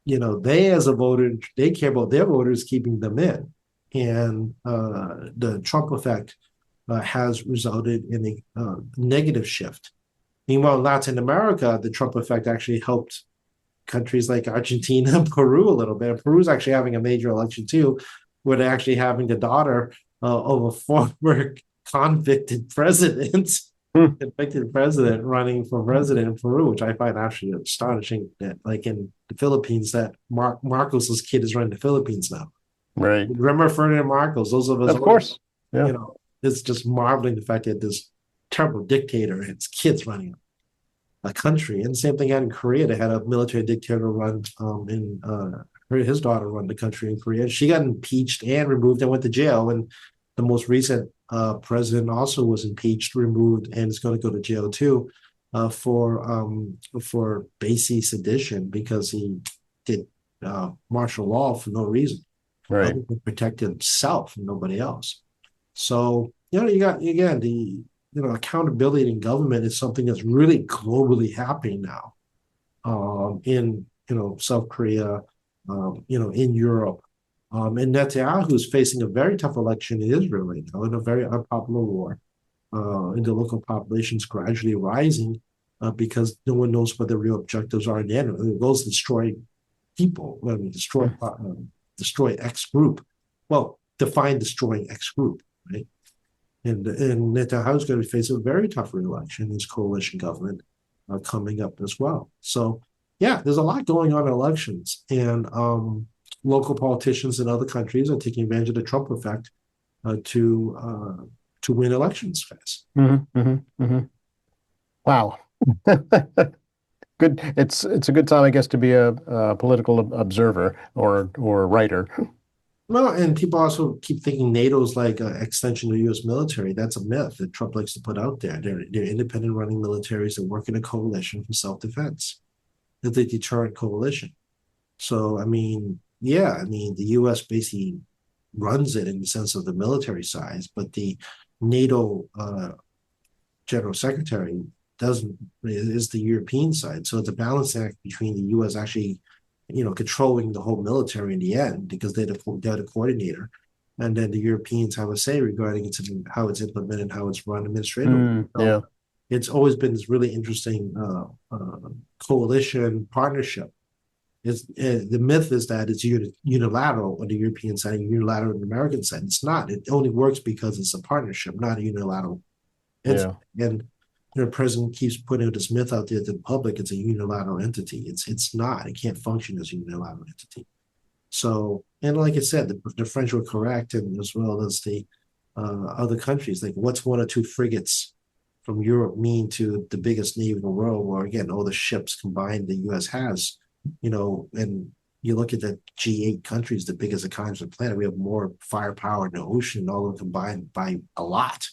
B: They as a voter, they care about their voters keeping them in. And the Trump effect has resulted in a negative shift. Meanwhile, in Latin America, the Trump effect actually helped countries like Argentina and Peru a little bit. Peru's actually having a major election too, where they're actually having the daughter of a former convicted president,
A: Hmm.
B: convicted president running for president in Peru, which I find actually astonishing. That, like in the Philippines, that Marcos's kid is running the Philippines now.
A: Right.
B: Remember Ferdinand Marcos? Those of us,
A: Of course. Yeah.
B: it's just marveling the fact that this terrible dictator and his kids running a country. And the same thing had in Korea. They had a military dictator run his daughter run the country in Korea. She got impeached and removed and went to jail. And the most recent president also was impeached, removed, and is going to go to jail too for basic sedition because he did martial law for no reason,
A: Right.
B: to protect himself and nobody else. So you got again the accountability in government is something that's really globally happening now. In South Korea, in Europe, and Netanyahu is facing a very tough election in Israel right now in a very unpopular war. And the local population is gradually rising because no one knows what the real objectives are in the end. It goes destroy people. I mean, destroy X group. Well, define destroying X group, right? And Netanyahu is going to face a very tough re-election in his coalition government coming up as well. So, yeah, there's a lot going on in elections, and local politicians in other countries are taking advantage of the Trump effect to win elections fast.
A: Mm-hmm, mm-hmm, mm-hmm. Wow. Good. It's a good time, I guess, to be a political observer or writer.
B: Well, and people also keep thinking NATO's like an extension of the U.S. military. That's a myth that Trump likes to put out there. They're independent running militaries that work in a coalition for self-defense. It's a deterrent coalition. So, I mean, yeah, I mean, the U.S. basically runs it in the sense of the military size, but the NATO general secretary is the European side. So it's a balancing act between the U.S. actually controlling the whole military in the end because they're the coordinator. And then the Europeans have a say regarding how it's implemented, how it's run administratively.
A: Yeah.
B: So it's always been this really interesting coalition partnership. The myth is that it's unilateral on the European side and unilateral on the American side. It's not. It only works because it's a partnership, not a unilateral. And the president keeps putting this myth out there to the public. It's a unilateral entity. It's not. It can't function as a unilateral entity. So, and like I said, the French were correct, and as well as the other countries. Like, what's one or two frigates from Europe mean to the biggest navy in the world? Where again, all the ships combined the U.S. has, and you look at the G8 countries, the biggest economies on the planet. We have more firepower in the ocean, all of them combined by a lot.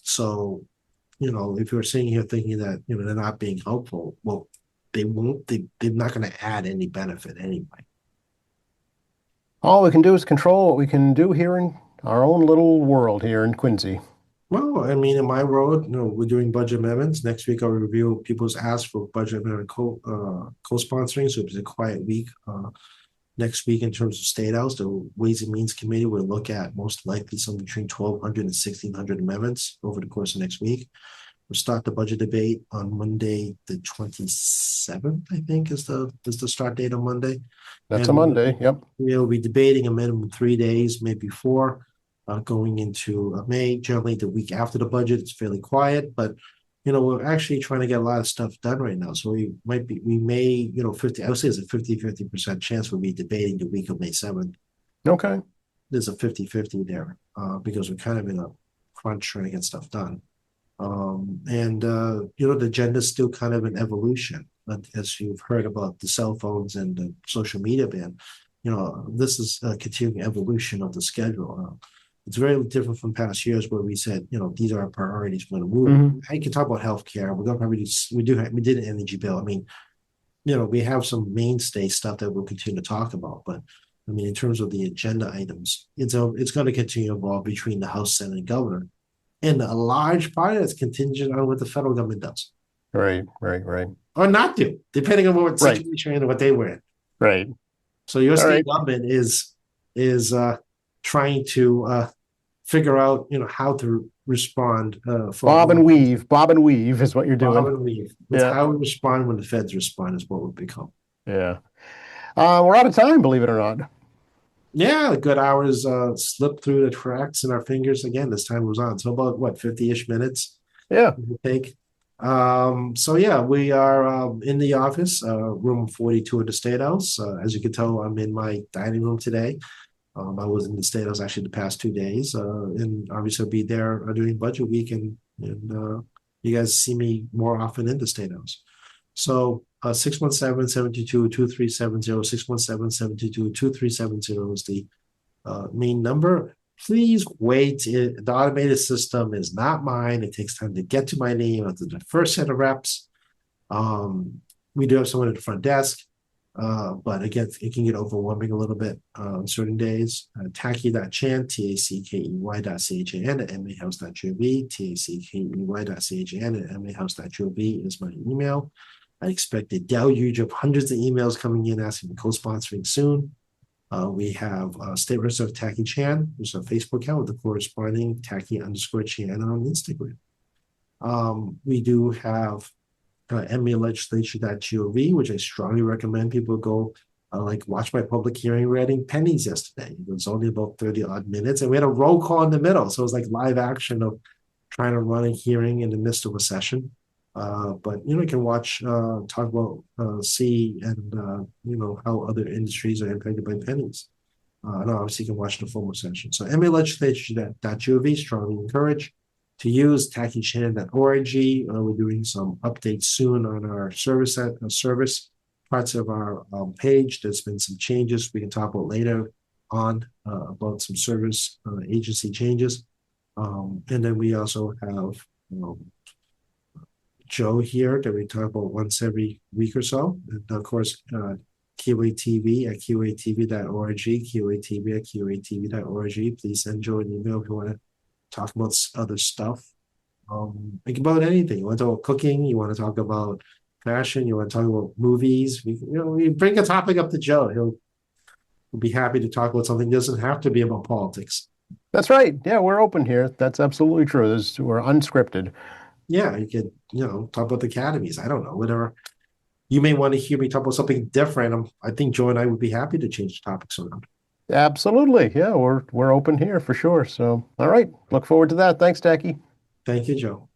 B: So, if you're sitting here thinking that, they're not being helpful, well, they're not going to add any benefit anyway.
A: All we can do is control what we can do here in our own little world here in Quincy.
B: Well, I mean, in my world, we're doing budget amendments. Next week, I'll review people's asks for budget amendment co-sponsoring. So it's a quiet week. Next week, in terms of State House, the Ways and Means Committee will look at most likely something between 1,200 and 1,600 amendments over the course of next week. We'll start the budget debate on Monday, the 27th, I think is the start date on Monday.
A: That's a Monday, yep.
B: We'll be debating a minimum 3 days, maybe 4, going into May. Generally, the week after the budget, it's fairly quiet, but we're actually trying to get a lot of stuff done right now. So we may, 50, I would say it's a 50% chance we'll be debating the week of May 7th.
A: Okay.
B: There's a 50-50 there, because we're kind of in a crunch trying to get stuff done. The agenda is still kind of an evolution. But as you've heard about the cell phones and the social media ban, this is a continuing evolution of the schedule. It's very different from past years where we said, these are our priorities. We're going to move.
A: Hmm.
B: I can talk about healthcare. We're going to probably we did an energy bill. I mean, we have some mainstay stuff that we'll continue to talk about, but I mean, in terms of the agenda items, it's going to continue to evolve between the House, Senate, and governor, and a large part of it's contingent on what the federal government does
A: Right, right, right,
B: or not do, depending on what
A: right,
B: situation and what they were in.
A: right.
B: So your
A: All right.
B: state government is trying to figure out, how to respond for
A: Bob and
B: all
A: weave. Bob and weave is what you're
B: Bob
A: doing.
B: and Weave. It's
A: Yeah,
B: how we respond when the feds respond is what we've become.
A: yeah. We're out of time, believe it or not.
B: Yeah, the good hours slipped through the cracks in our fingers again. This time it was on. So about what, 50-ish minutes
A: Yeah.
B: it will take. So yeah, we are in the office, room 42 of the State House. As you can tell, I'm in my dining room today. I was in the State House actually the past 2 days, and obviously I'll be there during budget week, and you guys see me more often in the State House. So 617-722-2370, 617-722-2370 is the main number. Please wait. The automated system is not mine. It takes time to get to my name after the first set of reps. We do have someone at the front desk, but again, it can get overwhelming a little bit on certain days. Tackey.Chan, Tackey.Chan at mahouse.gov, Tackey.Chan at mahouse.gov is my email. I expect a deluge of hundreds of emails coming in asking for co-sponsoring soon. We have State Representative Tackey Chan, who's a Facebook account with the corresponding Tackey_Chan on Instagram. We do have MAlegislature.gov, which I strongly recommend people go watch my public hearing reading pennies yesterday. It was only about 30 odd minutes, and we had a roll call in the middle. So it was like live action of trying to run a hearing in the midst of a session. But you can watch, talk about, see, and how other industries are impacted by pennies. And obviously, you can watch the formal session. So, MAlegislature.gov, strongly encourage to use tackeychan.org. We're doing some updates soon on our service parts of our page. There's been some changes we can talk about later on about some service agency changes. And then we also have Joe here that we talk about once every week or so. And of course, QATV at QATV.org, QATV at QATV.org. Please send Joe an email if you want to talk about other stuff. Think about anything. You want to talk about cooking, you want to talk about fashion, you want to talk about movies. We bring a topic up to Joe. He'll be happy to talk about something. It doesn't have to be about politics.
A: That's right. Yeah, we're open here. That's absolutely true. We're unscripted.
B: Yeah, you could, talk about the academies. I don't know, whatever. You may want to hear me talk about something different. I think Joe and I would be happy to change topics around.
A: Absolutely. Yeah, we're open here for sure. So, all right. Look forward to that. Thanks, Tacky.
B: Thank you, Joe.